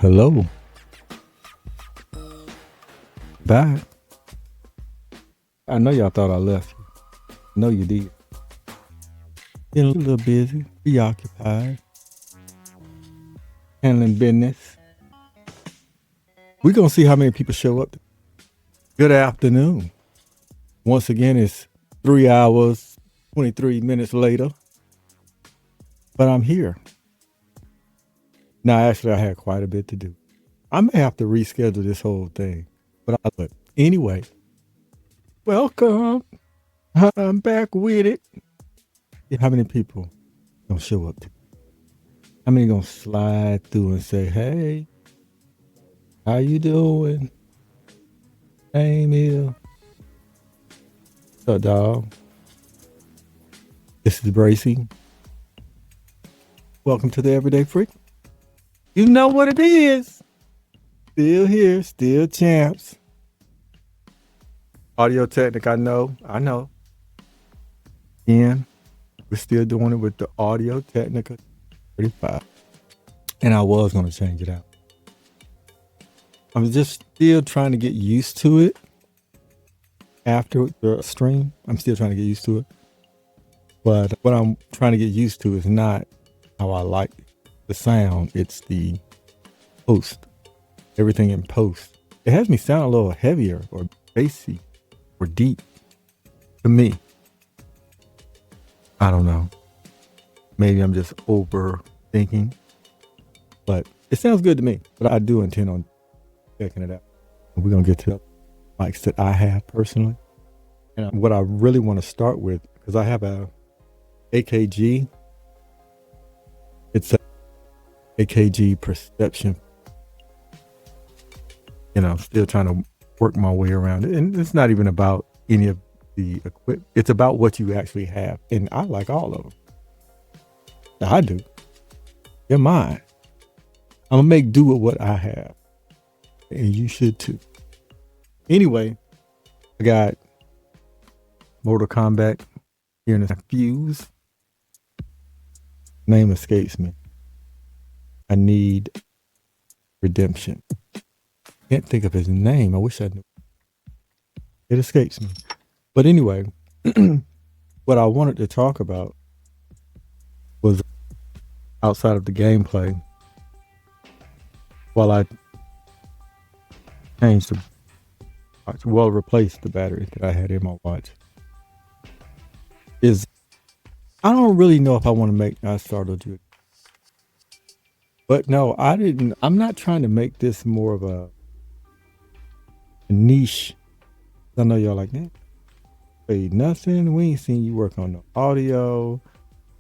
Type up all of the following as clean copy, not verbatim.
Hello. Back. I know y'all thought I left you. I know you did. Been a little busy, preoccupied, handling business. We're going to see how many people show up. Good afternoon. Once again, it's 3 hours, 23 minutes later. But I'm here. Now, actually, I had quite a bit to do. I may have to reschedule this whole thing. But anyway, welcome. I'm back with it. How many people gonna show up? How many gonna slide through and say, "Hey, how you doing? Hey, Emil. What's up, dog? This is Bracy. Welcome to the Everyday Freak. You know what it is. Still here, still champs. Audio Technica, I know. Again, we're still doing it with the Audio Technica 35. And I was going to change it out. I'm just still trying to get used to it. After the stream, I'm still trying to get used to it. But what I'm trying to get used to is not how I like the sound. It's the post. Everything in post. It has me sound a little heavier or bassy or deep to me. I don't know. Maybe I'm just overthinking, but it sounds good to me. But I do intend on checking it out. We're going to get to the mics that I have personally. And what I really want to start with, because I have a AKG. It's a AKG Perception. Still trying to work my way around it. And it's not even about any of the equipment. It's about what you actually have. And I like all of them. I do. You're mine. I'm going to make do with what I have. And you should too. Anyway, I got Mortal Kombat here in a fuse. Name escapes me. I need redemption. Can't think of his name. I wish I knew. It escapes me. But anyway, what I wanted to talk about was outside of the gameplay. While I changed the watch, replaced the battery that I had in my watch, is I don't really know if I want to make. I started you, but no, I didn't. I'm not trying to make this more of a niche. I know y'all like that. Hey, nothing. We ain't seen you work on the audio.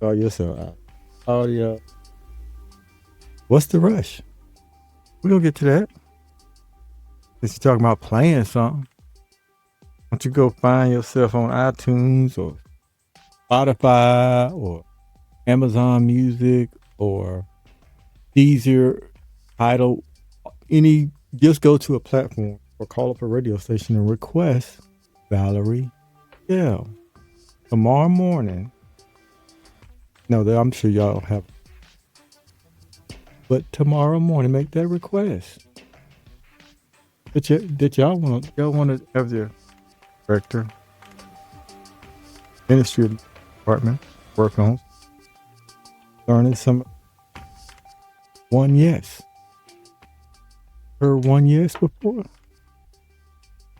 Oh, yourself audio. What's the rush? We're gonna get to that. Since you're talking about playing something, why don't you go find yourself on iTunes or Spotify or Amazon Music or Deezer, Tidal, just go to a platform or call up a radio station and request Valerie Michelle. Tomorrow morning. No, I'm sure y'all have. But tomorrow morning, make that request. Did y'all want to have your director, ministry department work on learning some one yes? Heard one yes before?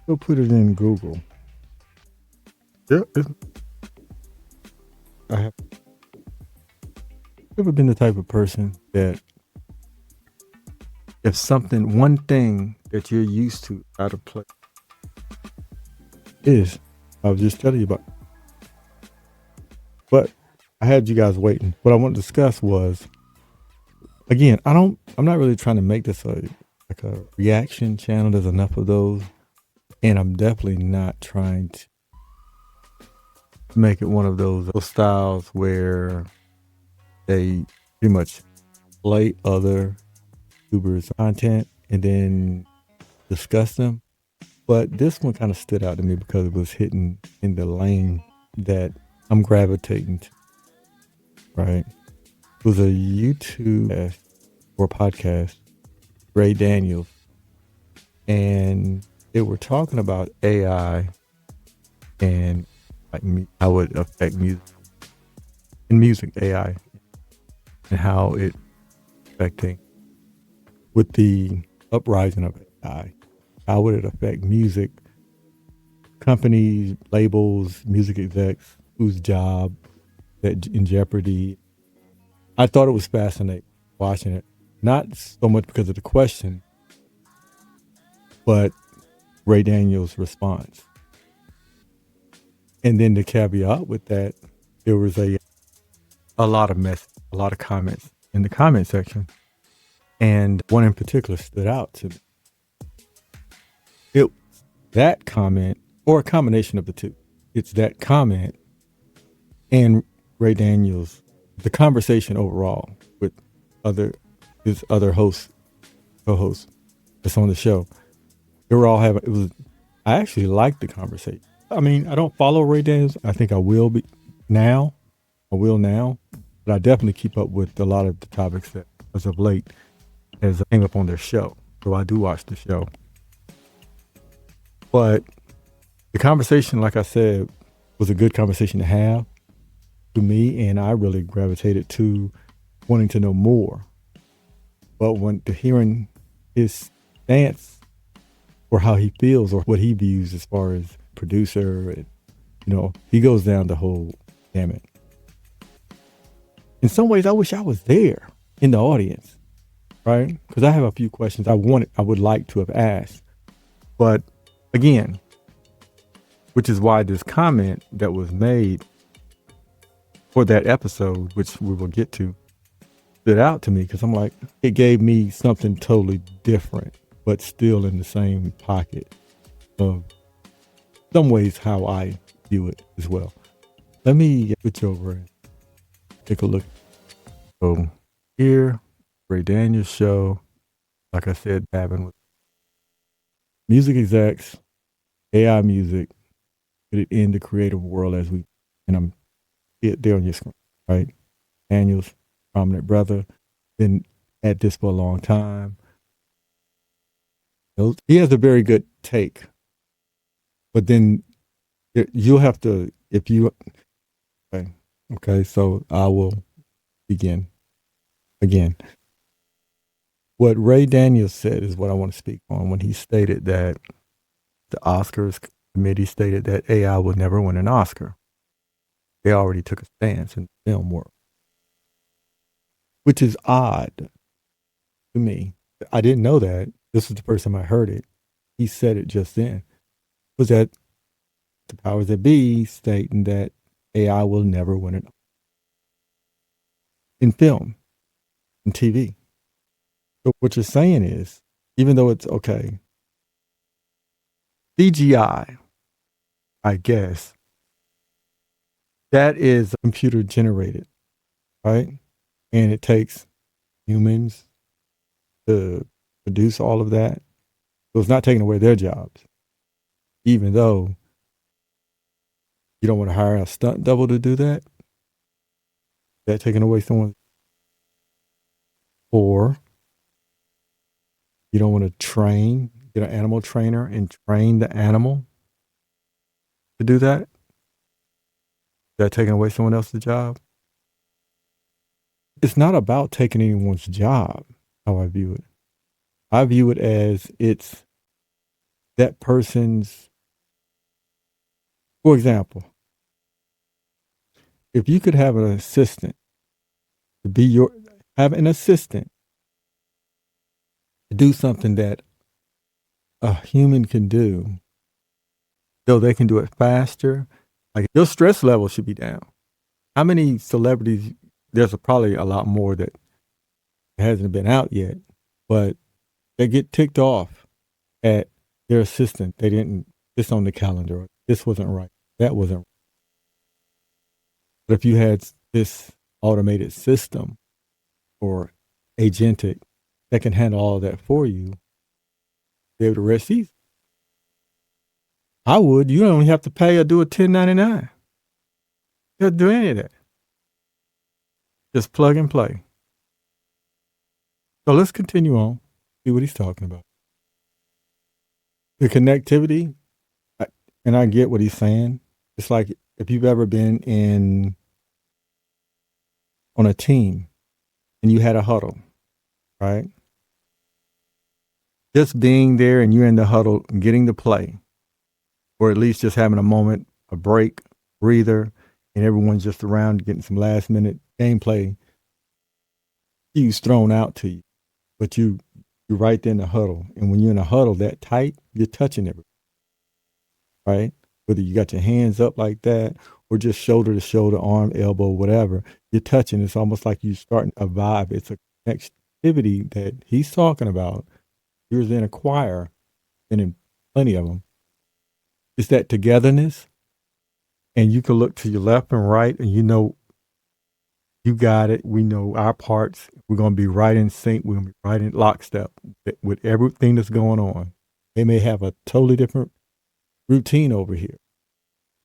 Go put it in Google. Yeah, I have ever been the type of person that if one thing that you're used to out of place is, I was just telling you about. But I had you guys waiting. What I want to discuss was, again, I'm not really trying to make this a reaction channel. There's enough of those. And I'm definitely not trying to make it one of those styles where they pretty much play other YouTubers' content and then discuss them. But this one kind of stood out to me because it was hitting in the lane that I'm gravitating to, right? It was a YouTube or podcast Ray Daniels, and they were talking about AI and like how it affect music AI and how it affecting with the uprising of AI. How would it affect music companies, labels, music execs, whose job that in jeopardy? I thought it was fascinating watching it, not so much because of the question, but Ray Daniels' response. And then the caveat with that, there was a lot of comments in the comment section, and one in particular stood out to me. It that comment, or a combination of the two. It's that comment and Ray Daniels, the conversation overall with his other co-hosts that's on the show. They were all having. It was. I actually liked the conversation. I mean, I don't follow Ray Daniels. I think I will be now. I will now, but I definitely keep up with a lot of the topics that, as of late, has came up on their show. So I do watch the show. But the conversation, like I said, was a good conversation to have to me, and I really gravitated to wanting to know more. But when to hearing his stance or how he feels or what he views as far as producer, and, he goes down the whole gamut. In some ways, I wish I was there in the audience, right? Because I have a few questions I would like to have asked. But again, which is why this comment that was made for that episode, which we will get to, stood out to me because I'm like, it gave me something totally different, but still in the same pocket of some ways how I view it as well. Let me switch over and take a look. So here, Ray Daniels show, like I said, having with music execs, AI music, could it end the creative world as we, and I'm there on your screen, right? Daniels, prominent brother, been at this for a long time. He has a very good take, but then you'll have to, okay, so I will begin again. What Ray Daniels said is what I want to speak on when he stated that the Oscars committee stated that AI would never win an Oscar. They already took a stance in the film world, which is odd to me. I didn't know that. This was the first time I heard it. He said it just then. Was that the powers that be stating that AI will never win it in film, in TV. So what you're saying is, even though it's okay, CGI, I guess, that is computer generated, right? And it takes humans to produce all of that. So it's not taking away their jobs, even though you don't want to hire a stunt double to do that. That taking away someone, or you don't want to get an animal trainer and train the animal to do that. That taking away someone else's job. It's not about taking anyone's job, how I view it. I view it as it's that person's, for example, if you could have an assistant have an assistant to do something that a human can do, though they can do it faster, like your stress level should be down. How many celebrities, there's probably a lot more that hasn't been out yet, but they get ticked off at their assistant. They didn't, this on the calendar, this wasn't right, that wasn't right. But if you had this automated system or agentic that can handle all of that for you, be able to rest easy. I would. You don't have to pay or do a 1099. You don't do any of that. Just plug and play. So let's continue on. See what he's talking about. The connectivity, and I get what he's saying. It's like if you've ever been on a team and you had a huddle, right? Just being there and you're in the huddle, getting to play, or at least just having a moment, a break, breather, and everyone's just around getting some last minute gameplay cues thrown out to you. But you're right there in the huddle. And when you're in a huddle that tight, you're touching everything, right? Whether you got your hands up like that or just shoulder to shoulder, arm, elbow, whatever, you're touching. It's almost like you're starting a vibe. It's a activity that he's talking about. You're in a choir, and in plenty of them. It's that togetherness. And you can look to your left and right, and you know you got it. We know our parts. We're going to be right in sync. We're going to be right in lockstep with everything that's going on. They may have a totally different routine over here,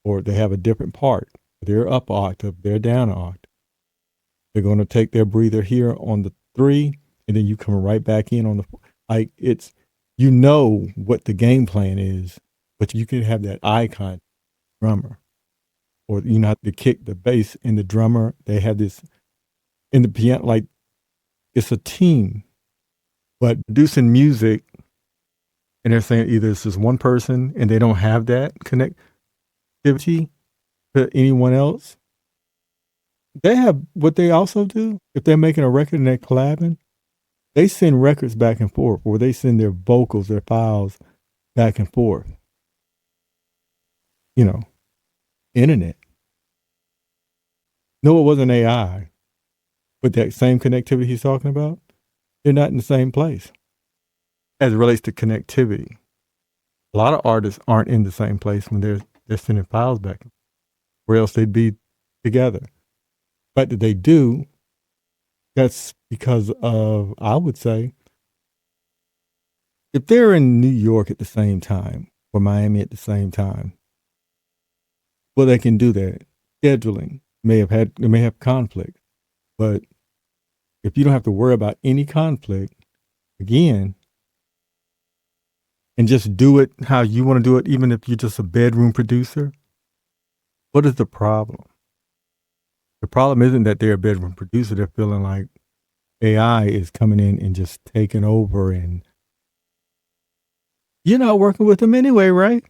or they have a different part. They're up an octave, they're down an octave. They're going to take their breather here on the 3, and then you come right back in on the 4. Like it's, you know what the game plan is, but you can have that icon drummer. Or you know how to kick the bass and the drummer. They have this in the piano, like it's a team. But producing music, and they're saying either this is one person and they don't have that connectivity to anyone else. They have what they also do. If they're making a record and they're collabing, they send records back and forth, or they send their vocals, their files back and forth. You know, internet. No, it wasn't AI, but that same connectivity he's talking about, they're not in the same place as it relates to connectivity. A lot of artists aren't in the same place when they're sending files back, or else they'd be together. But that they do, that's because of, I would say, if they're in New York at the same time or Miami at the same time, well, they can do that. Scheduling they may have conflict, but if you don't have to worry about any conflict, again, and just do it how you want to do it, even if you're just a bedroom producer, what is the problem? The problem isn't that they're a bedroom producer. They're feeling like AI is coming in and just taking over, and you're not working with them anyway, right?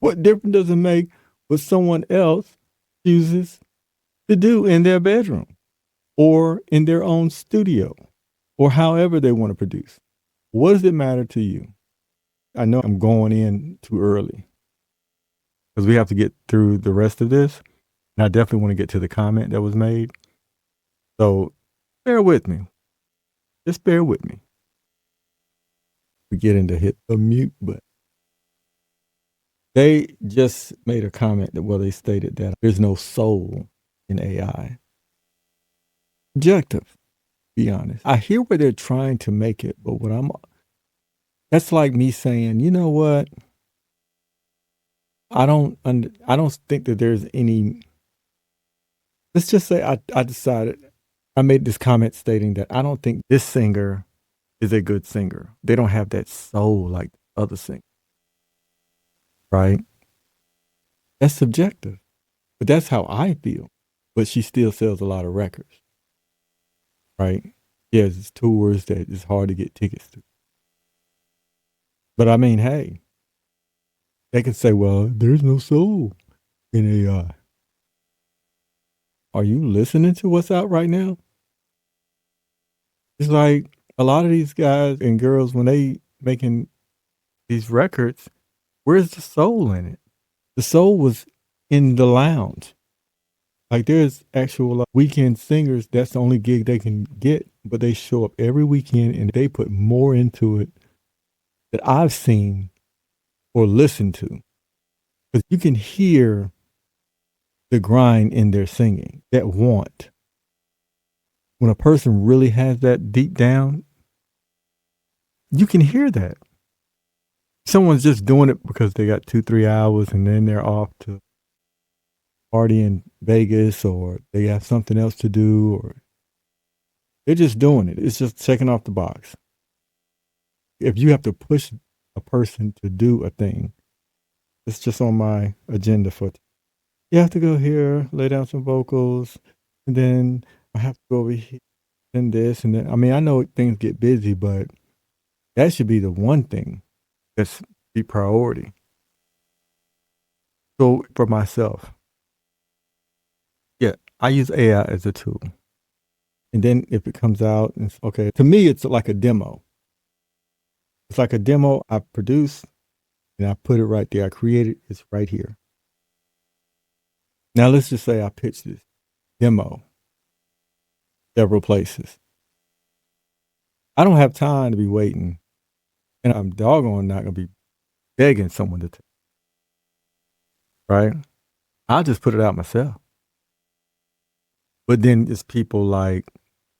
What difference does it make what someone else chooses to do in their bedroom or in their own studio or however they want to produce? What does it matter to you? I know I'm going in too early because we have to get through the rest of this. And I definitely want to get to the comment that was made. So bear with me. Just bear with me. Forgetting to hit the mute button. They just made a comment that, well, they stated that there's no soul in AI. Objective, be honest. I hear where they're trying to make it, but that's like me saying, you know what? I don't think that there's any. Let's just say I decided, I made this comment stating that I don't think this singer is a good singer. They don't have that soul like other singers, right? That's subjective, but that's how I feel. But she still sells a lot of records, right? Yes, it's tours that it's hard to get tickets to. But I mean, hey, they can say, well, there's no soul in AI. Are you listening to what's out right now? It's like a lot of these guys and girls, when they making these records, where's the soul in it? The soul was in the lounge. Like there's actual weekend singers, that's the only gig they can get, but they show up every weekend and they put more into it that I've seen or listened to. Because you can hear the grind in their singing, that want. When a person really has that deep down, you can hear that. Someone's just doing it because they got 2-3 hours and then they're off to party in Vegas, or they have something else to do, or they're just doing it. It's just checking off the box. if you have to push a person to do a thing, it's just on my agenda for. You have to go here, lay down some vocals, and then I have to go over here and this and then. I mean, I know things get busy, but that should be the one thing that's be priority. So for myself, yeah, I use AI as a tool. And then if it comes out, and it's okay, to me, it's like a demo. It's like a demo I produce and I put it right there. I create it, it's right here. Now, let's just say I pitch this demo several places. I don't have time to be waiting, and I'm doggone not going to be begging someone to take, right? I'll just put it out myself. But then it's people like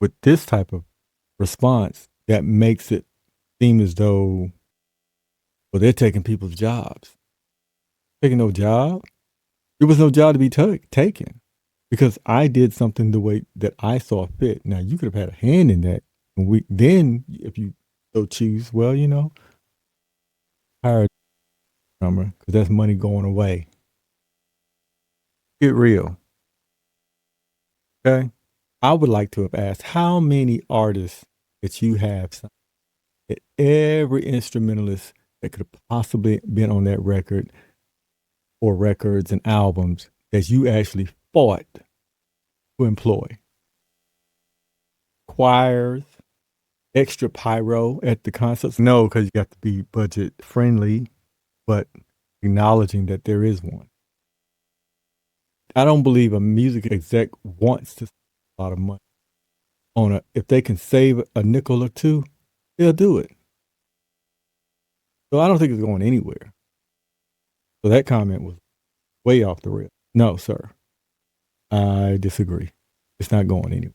with this type of response that makes it seem as though, well, they're taking people's jobs. Taking no job? There was no job to be taken because I did something the way that I saw fit. Now, you could have had a hand in that. And then, if you so choose, well, hire a drummer because that's money going away. Get real. Okay? I would like to have asked how many artists that you have, that every instrumentalist that could have possibly been on that record or records and albums that you actually fought to employ. Choirs, extra pyro at the concerts. No, because you got to be budget friendly, but acknowledging that there is one. I don't believe a music exec wants to spend a lot of money on if they can save a nickel or two, they'll do it. So I don't think it's going anywhere. So that comment was way off the rail. No, sir. I disagree. It's not going anywhere.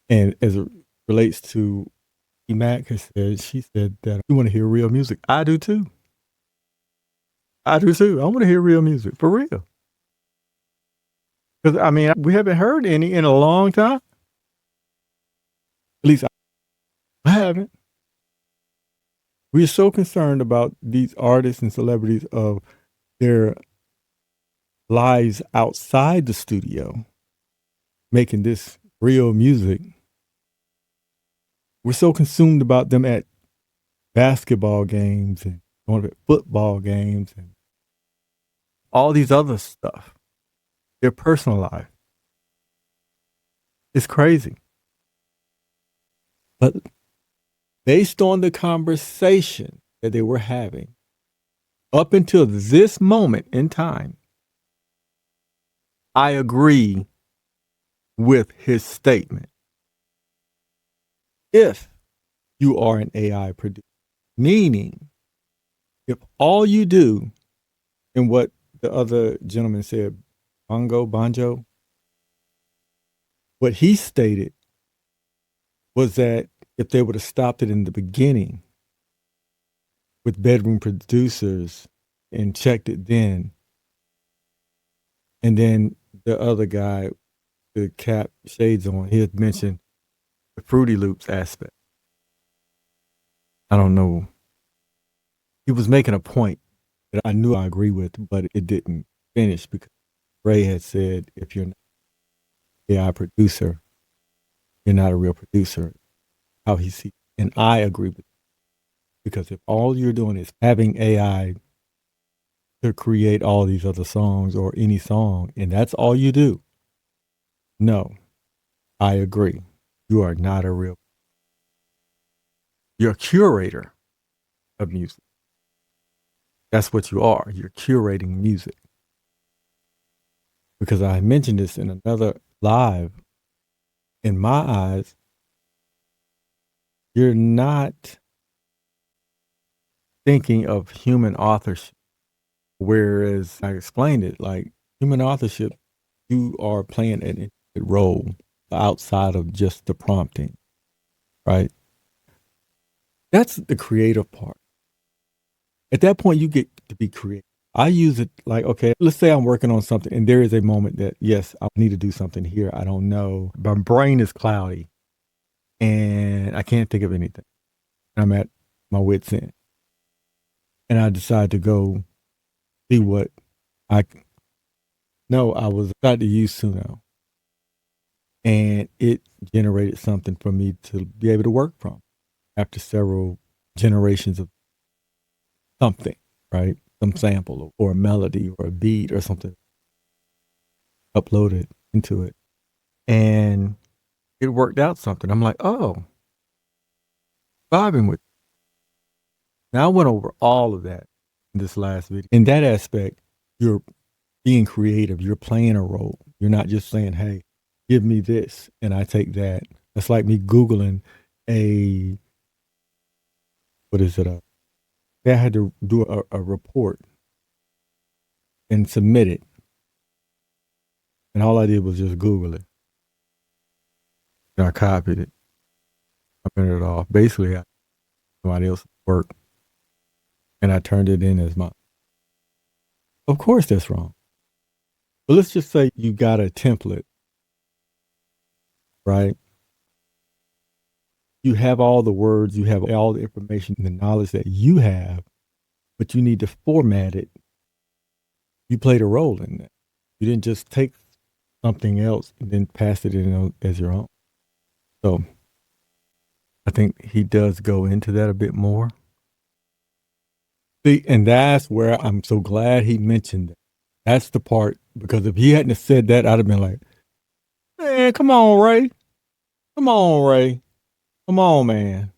And as it relates to Mac she said that you want to hear real music. I do too. I do too. I want to hear real music for real. Because I mean, we haven't heard any in a long time. At least I haven't. We're so concerned about these artists and celebrities of their lives outside the studio, making this real music. We're so consumed about them at basketball games and going to football games and all these other stuff. Their personal life. It's crazy. But based on the conversation that they were having up until this moment in time, I agree with his statement. If you are an AI producer, meaning if all you do, and what the other gentleman said, Banjo, what he stated was that if they would have stopped it in the beginning with bedroom producers and checked it then, and then the other guy, the cap shades on, he had mentioned the Fruity Loops aspect. I don't know. He was making a point that I knew I agree with, but it didn't finish because Ray had said, if you're not an AI producer, you're not a real producer. How he sees, and I agree with it. Because if all you're doing is having AI to create all these other songs or any song, and that's all you do, no, I agree. You are not a real. You're a curator of music. That's what you are. You're curating music. Because I mentioned this in another live. In my eyes, you're not thinking of human authorship. Whereas I explained it, like human authorship, you are playing an role outside of just the prompting, right? That's the creative part. At that point, you get to be creative. I use it like, okay, let's say I'm working on something and there is a moment that, yes, I need to do something here. I don't know. My brain is cloudy and I can't think of anything. I'm at my wit's end. And I decided to go see what I no, I was about to use Suno. And it generated something for me to be able to work from after several generations of something, right? Some sample or a melody or a beat or something uploaded into it. And it worked out something. I'm like, oh, vibing with. Now I went over all of that in this last video. In that aspect, you're being creative. You're playing a role. You're not just saying, hey, give me this and I take that. That's like me Googling what is it? I had to do a report and submit it. And all I did was just Google it. And I copied it. I printed it off. Basically, somebody else's work. And I turned it in as mine. Of course that's wrong. But let's just say you got a template, right? You have all the words, you have all the information, the knowledge that you have, but you need to format it. You played a role in that. You didn't just take something else and then pass it in as your own. So I think he does go into that a bit more. See, and that's where I'm so glad he mentioned it. That's the part, because if he hadn't have said that, I'd have been like, man, come on, Ray. Come on, Ray. Come on, man.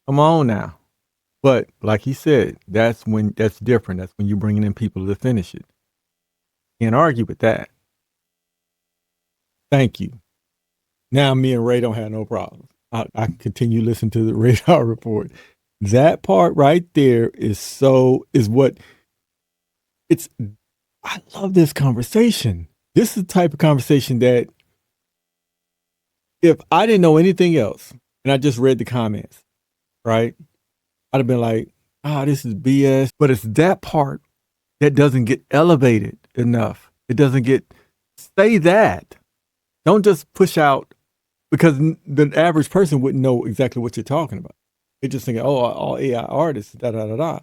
Come on now. But like he said, that's different. That's when you're bringing in people to finish it. Can't argue with that. Thank you. Now me and Ray don't have no problems. I can continue listening to the radar report. That part right there is what it's. I love this conversation. This is the type of conversation that if I didn't know anything else and I just read the comments, right, I'd have been like, this is BS. But it's that part that doesn't get elevated enough. It doesn't say that. Don't just push out, because the average person wouldn't know exactly what you're talking about. They're just thinking, all AI artists, da-da-da-da.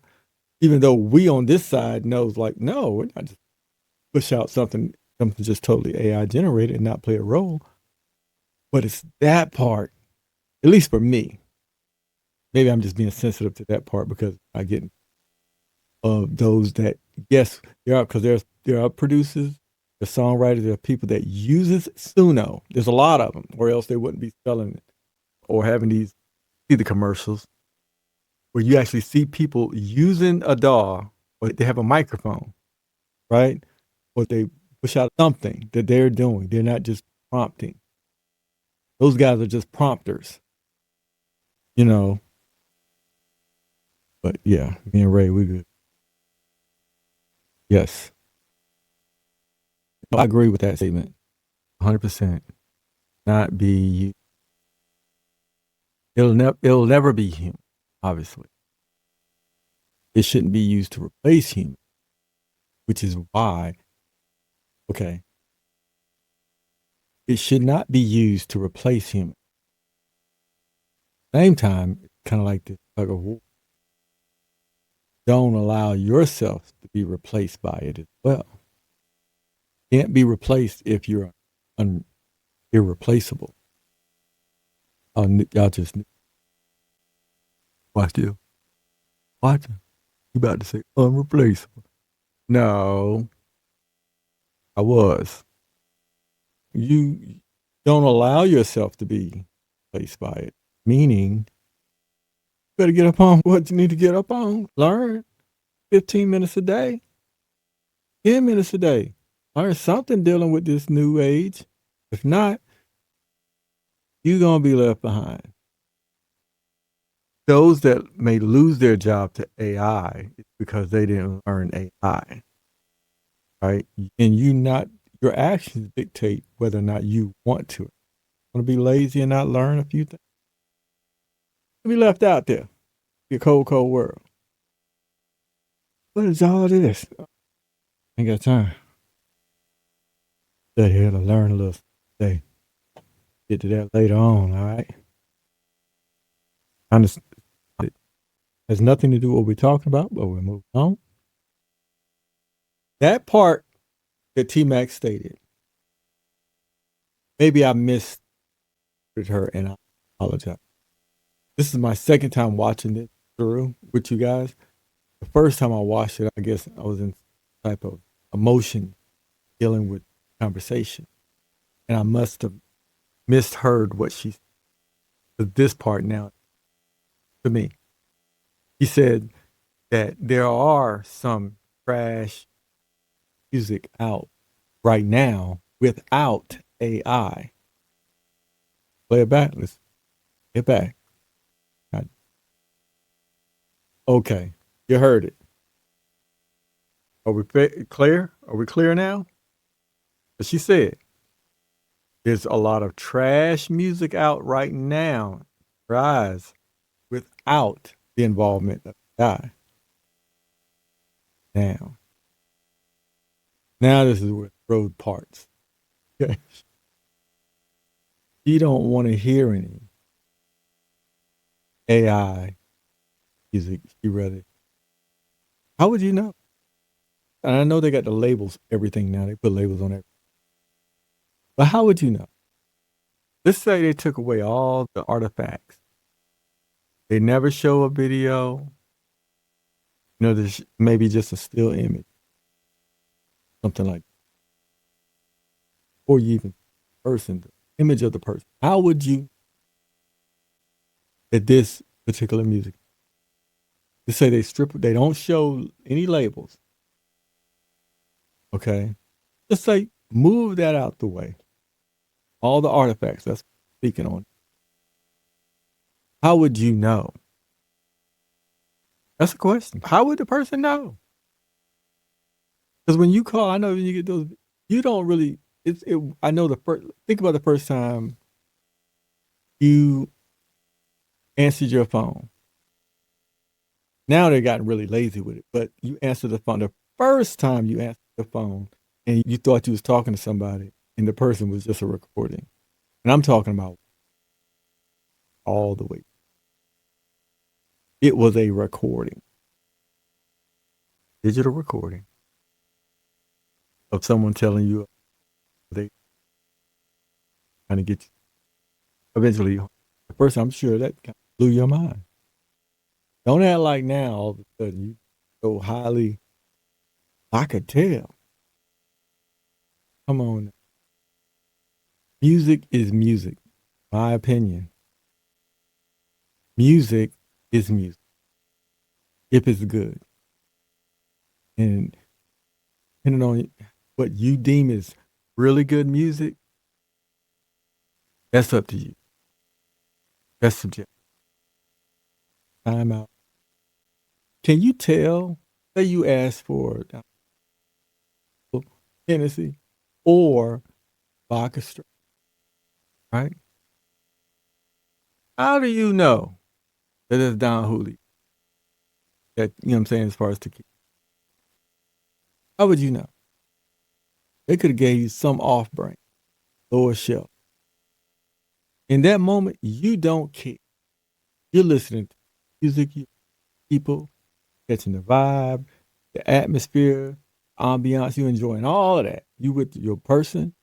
Even though we on this side knows, like, no, we're not just push out something just totally AI generated and not play a role. But it's that part, at least for me. Maybe I'm just being sensitive to that part because I get those that, yes, because there are producers, the songwriters, there are people that uses Suno. There's a lot of them, or else they wouldn't be selling it or having see the commercials where you actually see people using a DAW, or they have a microphone, right? Or they push out something that they're doing. They're not just prompting. Those guys are just prompters, But yeah, me and Ray, we good. Yes. I agree with that statement. 100%. Not be. It'll never be human, obviously. It shouldn't be used to replace human, which is why, okay, it should not be used to replace human. Same time, it's kind of like this tug of war. Don't allow yourself to be replaced by it as well. Can't be replaced if you're irreplaceable. Y'all just watch you. Watch him. You about to say unreplaceable. No, I was. You don't allow yourself to be replaced by it. Meaning, you better get up on what you need to get up on. Learn 15 minutes a day, 10 minutes a day. Learn something dealing with this new age. If not, you're going to be left behind. Those that may lose their job to AI is because they didn't learn AI, right? And your actions dictate whether or not you want to. Want to be lazy and not learn a few things? Be left out there. Be a cold, cold world. What is all this? Ain't got time. Stay here to learn a little today. Get to that later on, all right? Has nothing to do with what we're talking about, but we're moving on. That part that T Mac stated, maybe I missed her and I apologize. This is my second time watching it through with you guys. The first time I watched it, I guess I was in some type of emotion dealing with conversation. And I must have misheard what she said. This part now, to me, he said that there are some trash music out right now without AI. Play it back. Let's get back. Okay, you heard it. Are we clear? Are we clear now? But she said there's a lot of trash music out right now, rise without the involvement of AI. Now this is where road parts. Okay. You don't want to hear any AI music. You rather. How would you know? And I know they got the labels, everything now. They put labels on everything. But how would you know? Let's say they took away all the artifacts. They never show a video. There's maybe just a still image, something like that. Or you even person, the image of the person. How would you that this particular music? Let's say they don't show any labels. Okay. Just say move that out the way. All the artifacts that's speaking on. How would you know? That's a question. How would the person know? Because when you call, I know when you get those, you don't really. I know the first. Think about the first time you answered your phone. Now they've gotten really lazy with it, but you answered the phone. The first time you answered the phone, and you thought you was talking to somebody, and the person was just a recording. And I'm talking about all the way. It was a recording, digital recording of someone telling you they trying to get you. Eventually, the first I'm sure that kind of blew your mind. Don't act like now all of a sudden you so highly. I could tell. Come on. Music is music. My opinion. Music is music. If it's good. And depending on what you deem is really good music, that's up to you. That's subjective. Time out. Can you tell? Say you ask for Hennessy or vodka straight, right? How do you know that it's Don Julio? That you know what I'm saying as far as tequila. How would you know? They could have gave you some off brand, lower shelf. In that moment, you don't care. You're listening to music, people, catching the vibe, the atmosphere, ambiance, you enjoying all of that. You with your person.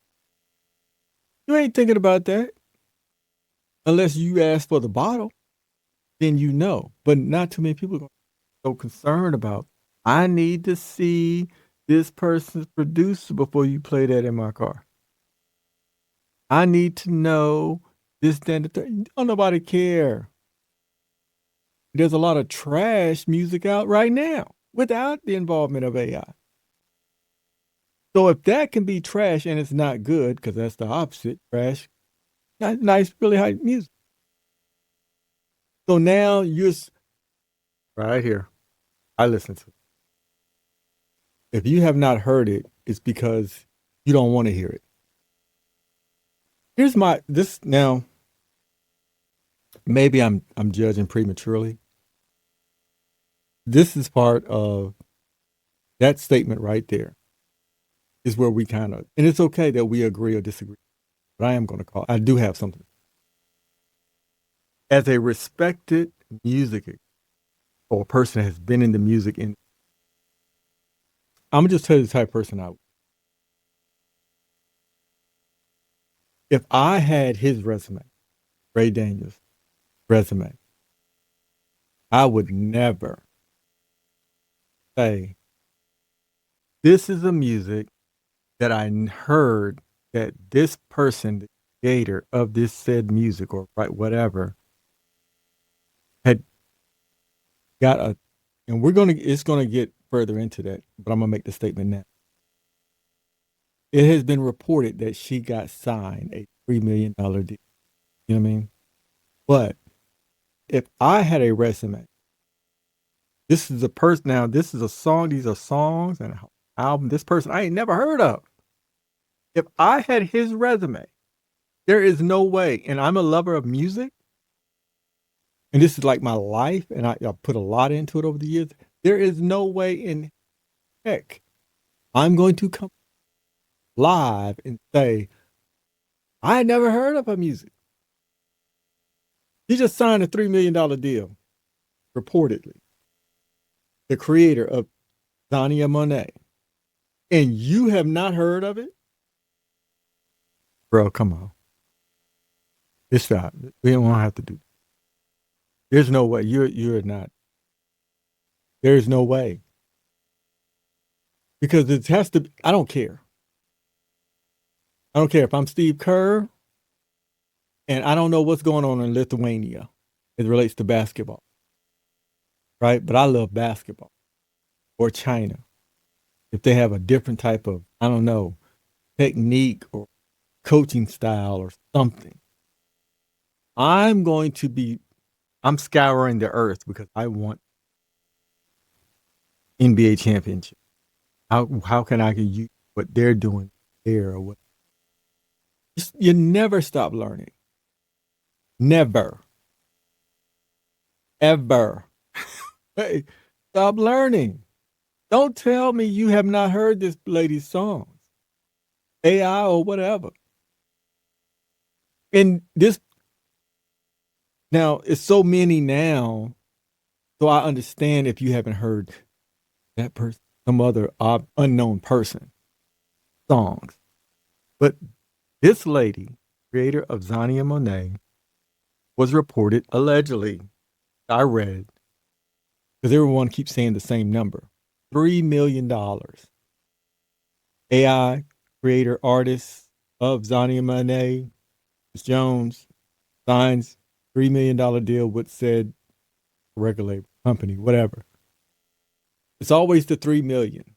You ain't thinking about that unless you ask for the bottle. Then you know. But not too many people are so concerned about. I need to see this person's producer before you play that in my car. I need to know this, then, the third. Don't nobody care. There's a lot of trash music out right now without the involvement of AI. So if that can be trash and it's not good, because that's the opposite, trash, nice, really high music. So now you're right here. I listen to it. If you have not heard it, it's because you don't want to hear it. Here's this now. Maybe I'm judging prematurely. This is part of that statement right there. Is where we kind of, and it's okay that we agree or disagree. But I do have something. As a respected music, or a person that has been in the music and I'm gonna just tell you the type of person I. If I had his resume, Ray Daniels' resume, I would never say this is a music that I heard that this person, the creator of this said music or right whatever, had got a, and it's gonna get further into that, but I'm gonna make the statement now. It has been reported that she got signed a $3 million deal. You know what I mean? But if I had a resume, this is a person now, this is a song, these are songs and an album, this person I ain't never heard of. If I had his resume, there is no way, and I'm a lover of music, and this is like my life, and I put a lot into it over the years. There is no way in heck I'm going to come live and say, I never heard of her music. He just signed a $3 million deal, reportedly. The creator of Zania Monet. And you have not heard of it? Bro, come on. It's not. We don't have to do. There's no way. You're not. There's no way. Because it has to, I don't care. I don't care if I'm Steve Kerr and I don't know what's going on in Lithuania as it relates to basketball. Right? But I love basketball. Or China. If they have a different type of, I don't know, technique or coaching style or something. I'm scouring the earth because I want NBA championship. How can I use what they're doing there or what? You never stop learning. Never. Ever. Hey, stop learning. Don't tell me you have not heard this lady's songs. AI or whatever. And this now it's so many now. So I understand if you haven't heard that person, some other unknown person songs. But this lady, creator of Zania Monet, was reported allegedly, I read, because everyone keeps saying the same number, $3 million. AI creator artist of Zania Monet, Ms. Jones, signs $3 million deal with said regular company, whatever. It's always the 3 million.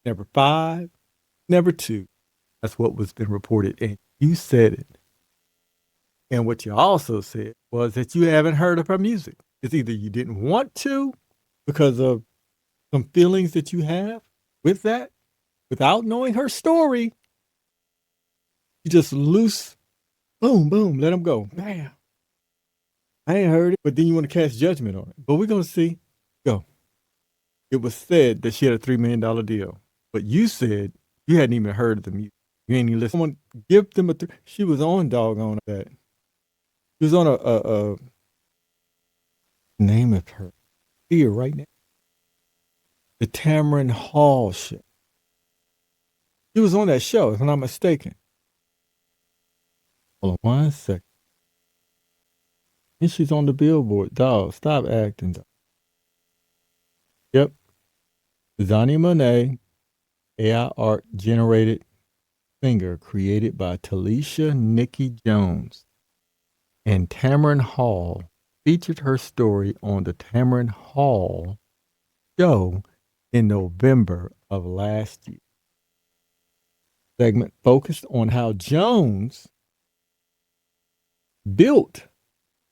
Never 5, never 2. That's what was been reported. And you said it. And what you also said was that you haven't heard of her music. It's either you didn't want to because of some feelings that you have with that, without knowing her story. You just loose, boom, boom, let them go. Bam. I ain't heard it, but then you want to cast judgment on it. But we're going to see. Go. It was said that she had a $3 million deal, but you said you hadn't even heard of the music. You ain't even listened. Someone give them a. She was on doggone that. She was on a name of her here right now. The Tamron Hall show. She was on that show, if I'm not mistaken. Hold on 1 second. And she's on the billboard. Dog, stop acting. Dog. Yep. Zania Monet, AI art generated singer created by Talisha Nikki Jones. And Tamron Hall featured her story on the Tamron Hall show in November of last year. Segment focused on how Jones built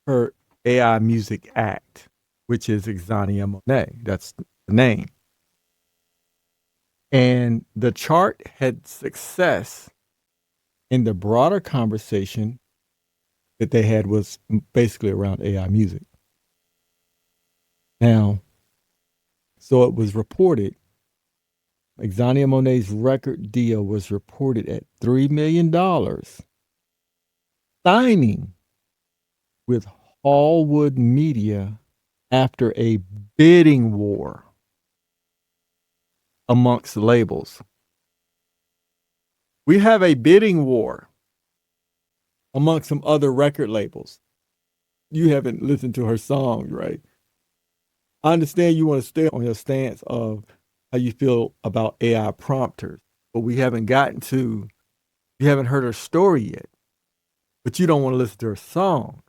her AI music act, which is Xania Monet. That's the name. And the chart had success in the broader conversation that they had was basically around AI music. Now, so it was reported, Xania Monet's record deal was reported at $3 million, signing with Hallwood Media after a bidding war amongst labels. We have a bidding war amongst some other record labels. You haven't listened to her songs, right? I understand you want to stay on your stance of how you feel about AI prompters, but we haven't you haven't heard her story yet. But you don't want to listen to her songs.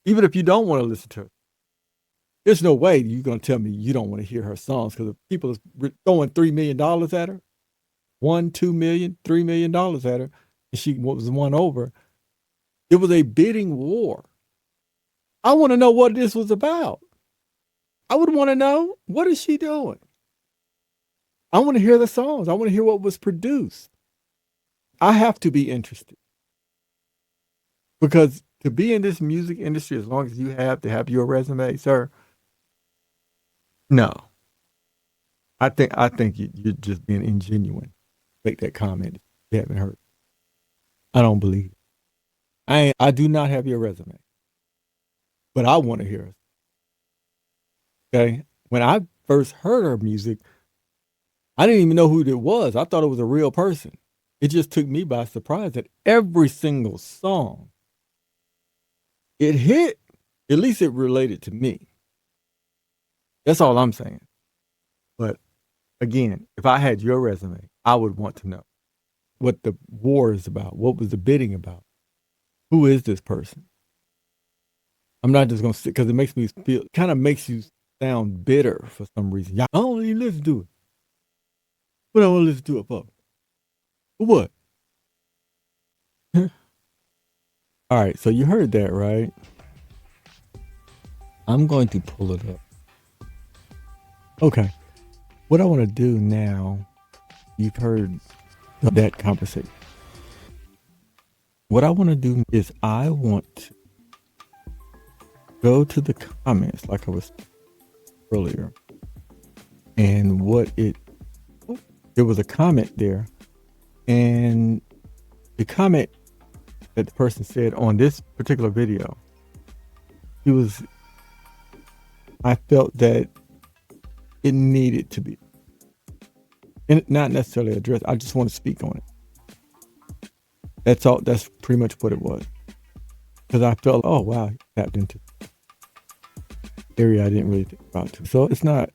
Even if you don't want to listen to her, there's no way you're going to tell me you don't want to hear her songs because if people are throwing $3 million at her, 1, 2 million, $3 million at her, and she was won over. It was a bidding war. I want to know what this was about. I would want to know, what is she doing? I want to hear the songs. I want to hear what was produced. I have to be interested. Because to be in this music industry, as long as you have to have your resume, sir, no. I think you're just being ingenuine. Make that comment you haven't heard. I don't believe it. I do not have your resume. But I want to hear it. Okay? When I first heard her music, I didn't even know who it was. I thought it was a real person. It just took me by surprise that every single song it hit. At least it related to me. That's all I'm saying. But again, if I had your resume, I would want to know what the war is about. What was the bidding about? Who is this person? I'm not just going to sit because it makes me feel, kind of makes you sound bitter for some reason. I don't even listen to it. What do I want to listen to it for? For what? All right, so you heard that, right? I'm going to pull it up. Okay. What I want to do now, you've heard that conversation. What I want to do is I want to go to the comments like I was earlier. And there was a comment there. And the comment that the person said on this particular video, I felt that it needed to be, and not necessarily addressed. I just want to speak on it. That's all. That's pretty much what it was. Because I felt, oh wow, he tapped into area I didn't really think about too. So it's not.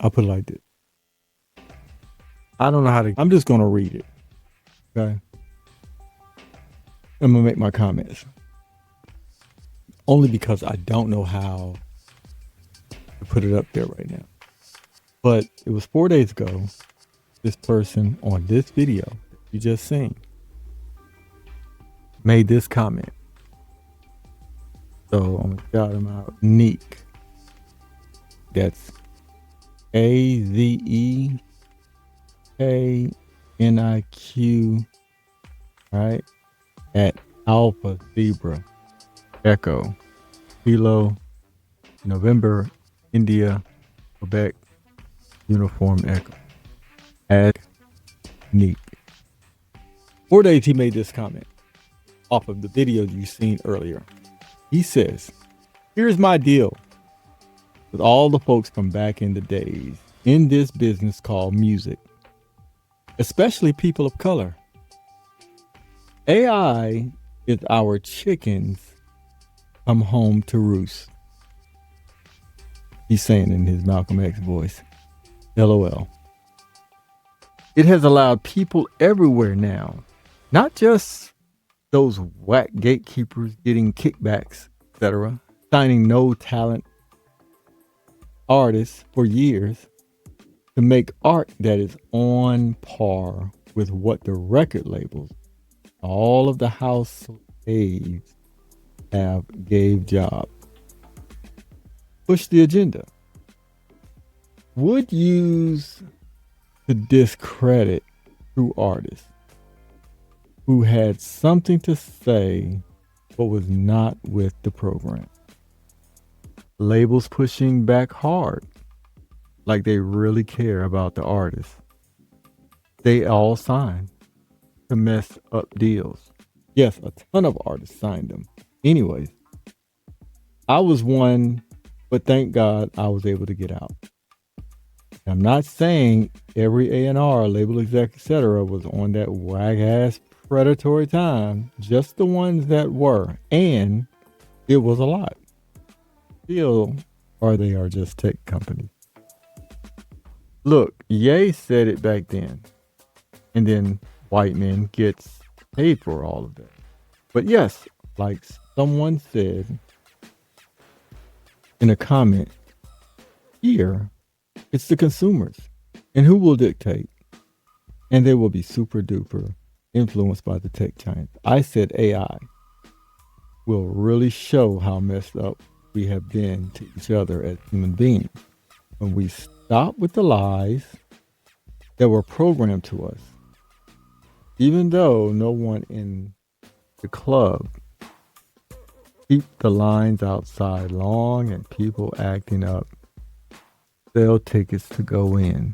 I'll put it like this. I don't know how to. I'm just gonna read it. Okay. I'm gonna make my comments. Only because I don't know how to put it up there right now. But it was 4 days ago, this person on this video that you just seen made this comment. So I'm gonna shout him out. Neek. That's AZEKNIQ. Right? At Alpha Zebra Echo Kilo November India Quebec Uniform Echo. At Neek. 4 days he made this comment off of the video you seen earlier. He says, here's my deal with all the folks from back in the days in this business called music, especially people of color. AI is our chickens come home to roost. He's saying in his Malcolm X voice, LOL. It has allowed people everywhere now, not just those whack gatekeepers getting kickbacks, etc., signing no talent artists for years, to make art that is on par with what the record labels, all of the house slaves gave jobs. Push the agenda. Would use to discredit true artists who had something to say but was not with the program. Labels pushing back hard like they really care about the artists. They all signed to mess up deals. Yes, a ton of artists signed them. Anyways, I was one, But thank God I was able to get out. I'm not saying every A&R, label exec, etc. was on that wag-ass predatory time. Just the ones that were. And it was a lot. Still, or they are just tech companies. Look, Ye said it back then. And then white men gets paid for all of that. But yes, like someone said in a comment here, it's the consumers. And who will dictate? And they will be super duper influenced by the tech giants. I said AI will really show how messed up we have been to each other as human beings. When we stop with the lies that were programmed to us, even though no one in the club keep the lines outside long and people acting up, sell tickets to go in.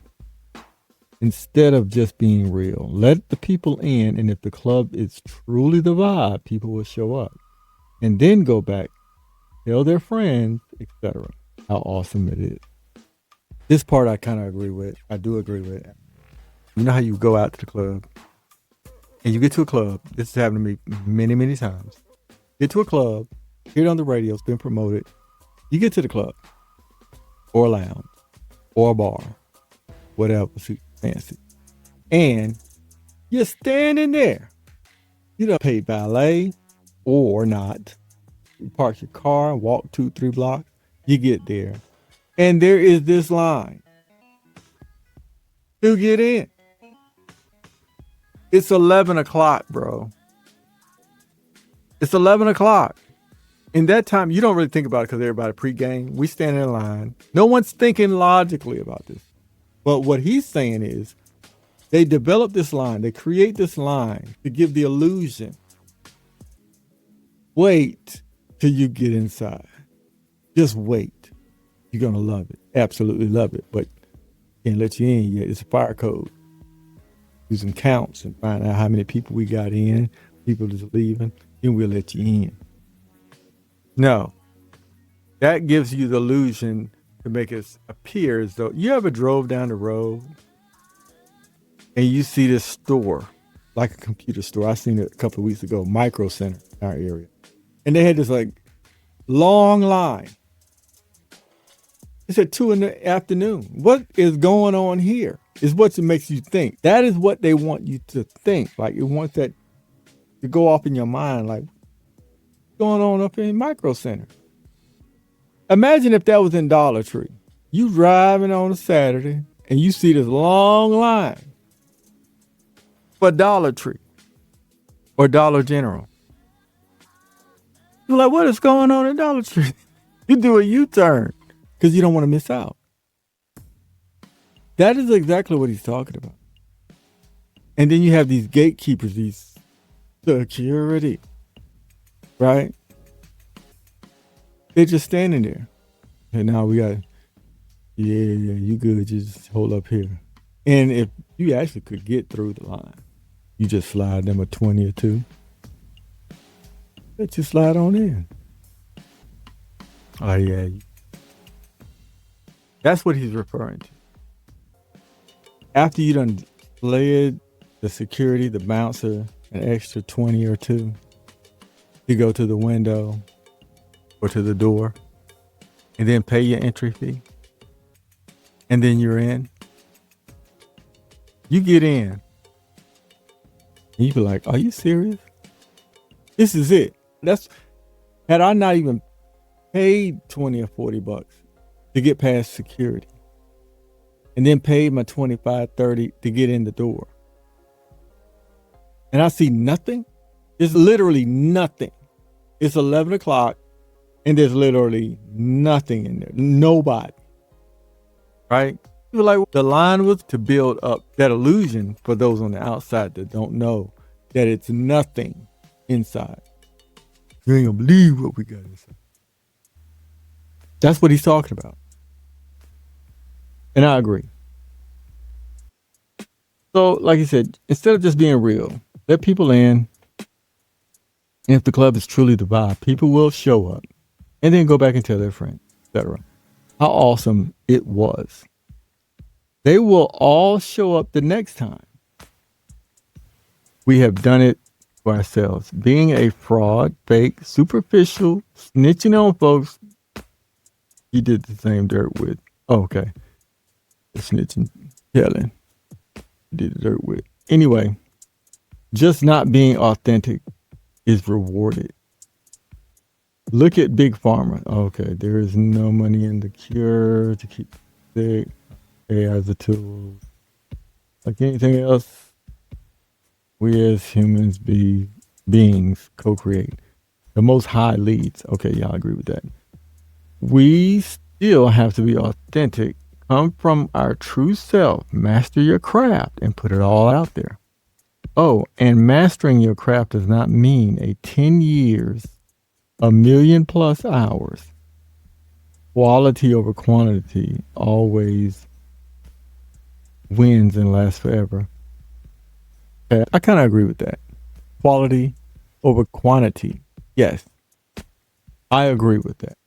Instead of just being real, let the people in, and if the club is truly the vibe, people will show up. And then go back, tell their friends, etc. how awesome it is. This part I kind of agree with. I do agree with. You know how you go out to the club, and you get to a club. This has happened to me many, many times. Get to a club, hear it on the radio, it's been promoted. You get to the club, or a lounge, or a bar, whatever, fancy. And you're standing there. You don't pay valet or not. You park your car and walk 2-3 blocks. You get there. And there is this line to get in. It's 11 o'clock, bro. It's 11 o'clock. In that time, you don't really think about it because everybody pregame. We stand in line. No one's thinking logically about this. But what he's saying is they develop this line. They create this line to give the illusion. Wait till you get inside. Just wait. You're going to love it. Absolutely love it. But can't let you in yet. It's a fire code. Using counts and find out how many people we got in, people just leaving, then we'll let you in. No. That gives you the illusion to make it appear as though you ever drove down the road and you see this store, like a computer store. I seen it a couple of weeks ago, Micro Center in our area. And they had this like long line. It's at 2 p.m. What is going on here is what it makes you think. That is what they want you to think. Like it wants that to go off in your mind. Like, what's going on up in Micro Center? Imagine if that was in Dollar Tree. You driving on a Saturday and you see this long line for Dollar Tree or Dollar General. You're like, what is going on in Dollar Tree? You do a U-turn because you don't want to miss out. That is exactly what he's talking about. And then you have these gatekeepers, these security, right? They're just standing there. And now we got, yeah, you good. Just hold up here. And if you actually could get through the line, you just slide them a 20 or 2. Let you slide on in. Oh, yeah. That's what he's referring to. After you done layered the security, the bouncer, an extra 20 or 2, you go to the window or to the door and then pay your entry fee. And then you're in. You get in. And you be like, are you serious? This is it. Had I not even paid 20 or 40 bucks to get past security and then paid my 25, 30 to get in the door. And I see nothing. There's literally nothing. It's 11 o'clock and there's literally nothing in there. Nobody. Right? You're like, the line was to build up that illusion for those on the outside that don't know that it's nothing inside. You ain't gonna believe what we got inside. That's what he's talking about. And I agree. So, like he said, instead of just being real, let people in. And if the club is truly the vibe, people will show up and then go back and tell their friends, etc. how awesome it was. They will all show up the next time. We have done it for ourselves. Being a fraud, fake, superficial, snitching on folks. You did the same dirt with. Oh, okay. The snitching, telling. You did the dirt with. Anyway, just not being authentic is rewarded. Look at Big Pharma. Okay, there is no money in the cure to keep sick. AI as a tool. Like anything else, we as humans beings co-create. The Most High leads. Okay, y'all agree with that. We still have to be authentic. Come from our true self. Master your craft and put it all out there. Oh, and mastering your craft does not mean a 10 years, a million plus hours. Quality over quantity always wins and lasts forever. I kind of agree with that. Quality over quantity. Yes, I agree with that.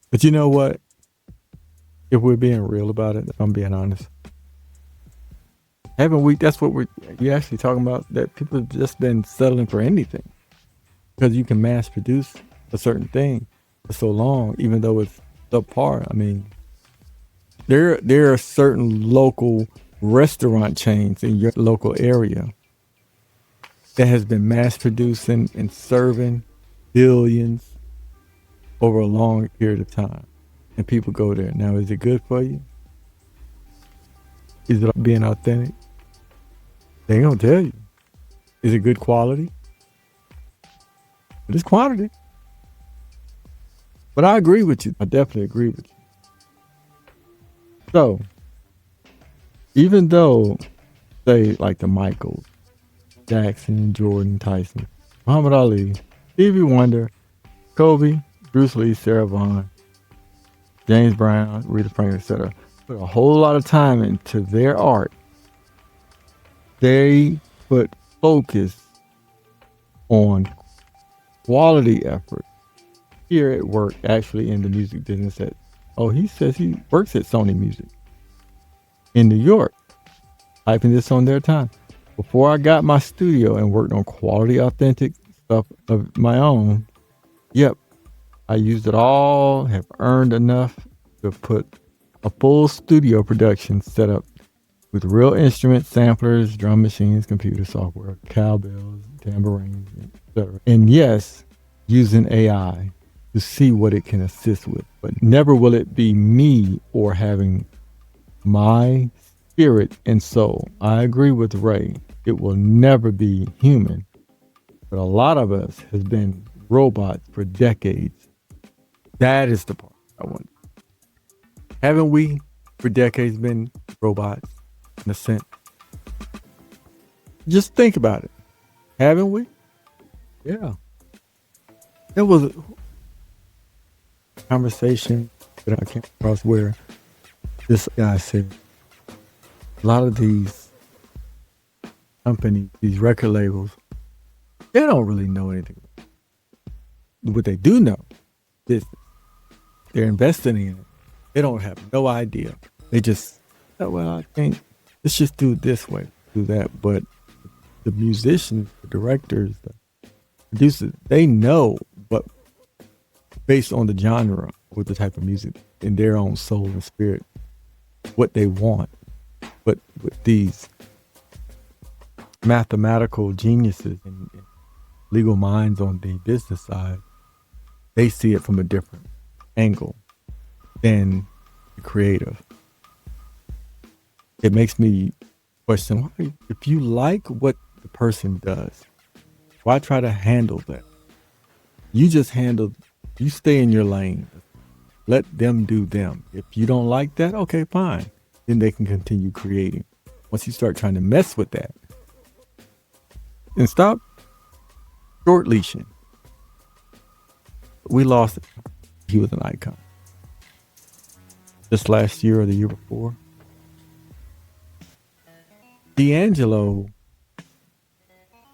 But you know what? If we're being real about it, if I'm being honest, haven't we? That's what you're actually talking about. That people have just been settling for anything because you can mass produce a certain thing for so long, even though it's subpar. I mean, there are certain local restaurant chains in your local area that has been mass producing and serving billions over a long period of time, and people go there. Now, is it good for you? Is it being authentic? They ain't gonna tell you. Is it good quality? But it's quantity. But I agree with you. I definitely agree with you. So, even though, say, like the Michaels, Jackson, Jordan, Tyson, Muhammad Ali, Stevie Wonder, Kobe, Bruce Lee, Sarah Vaughan, James Brown, Rita Franklin, etc., put a whole lot of time into their art. They put focus on quality effort here at work, actually in the music business. He says he works at Sony Music in New York, typing this on their time. Before I got my studio and worked on quality, authentic stuff of my own, yep, I used it all, have earned enough to put a full studio production set up with real instruments, samplers, drum machines, computer software, cowbells, tambourines, etc. And yes, using AI to see what it can assist with. But never will it be me or having my spirit and soul. I agree with Ray. It will never be human. But a lot of us has been robots for decades. That is the part I want. Haven't we for decades been robots in a sense? Just think about it. Haven't we? Yeah. There was a conversation that I came across where this guy said a lot of these companies, these record labels, they don't really know anything. What they do know is they're investing in it. They don't have no idea. They just, I think let's just do it this way, do that. But the musicians, the directors, the producers, they know, but based on the genre or the type of music in their own soul and spirit, what they want. But with these mathematical geniuses and legal minds on the business side, they see it from a different angle than the creative. It makes me question, why, if you like what the person does, why try to handle that? You stay in your lane. Let them do them. If you don't like that, okay, fine. Then they can continue creating. Once you start trying to mess with that, and stop short leashing. We lost it. He was an icon. Just last year or the year before. D'Angelo,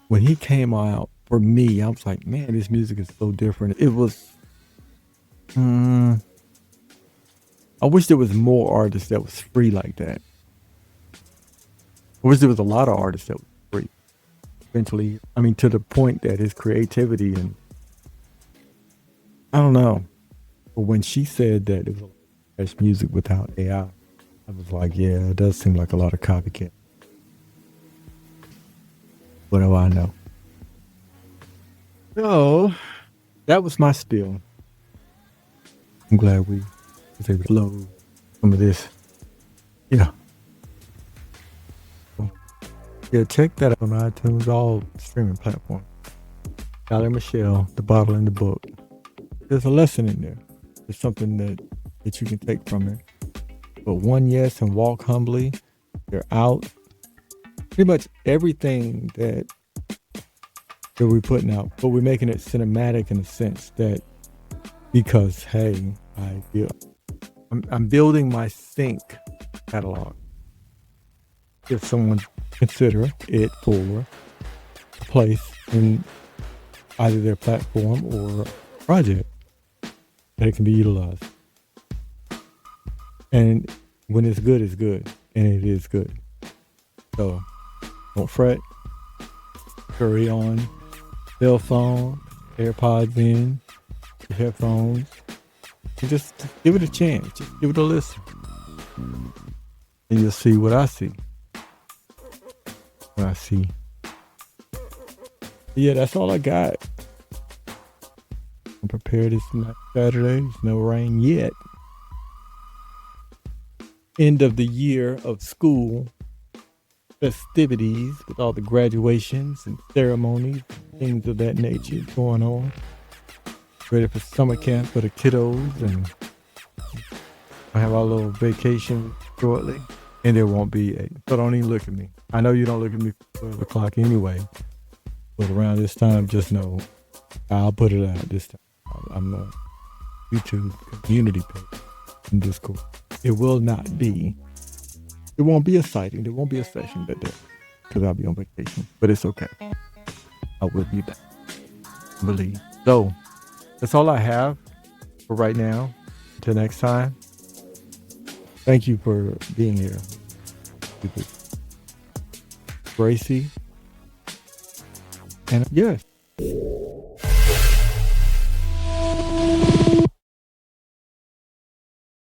when he came out, for me, I was like, man, this music is so different. It was, I wish there was more artists that was free like that. I wish there was a lot of artists that was free. Eventually, I mean, to the point that his creativity and I don't know. But when she said that it was fresh music without AI, I was like, yeah, it does seem like a lot of copycat. What do I know? So that was my spiel. I'm glad we was able to load some of this. Yeah. Yeah, check that out on iTunes, all streaming platforms. Valerie Michelle, The Bottle in the Book. There's a lesson in there. There's something that you can take from it. But one yes and walk humbly. They're out. Pretty much everything that we're putting out, but we're making it cinematic in a sense that because hey, I'm building my sync catalog. If someone consider it for a place in either their platform or project that it can be utilized. And when it's good, and it is good. So don't fret. Hurry on. Cell phone, AirPods in, your headphones. And just give it a chance. Just give it a listen. And you'll see what I see. What I see. Yeah, that's all I got. I'm prepared. It's not Saturday. There's no rain yet. End of the year of school festivities with all the graduations and ceremonies, things of that nature going on. Ready for summer camp for the kiddos, and I have our little vacation shortly, and there won't be so don't even look at me. I know you don't look at me for 12 o'clock anyway, but around this time, just know I'll put it out this time. I'm a YouTube community page in Discord. It won't be a sighting. There won't be a session that day because I'll be on vacation, but it's okay. I will be back. I believe. So that's all I have for right now. Until next time. Thank you for being here. Gracie. And yes.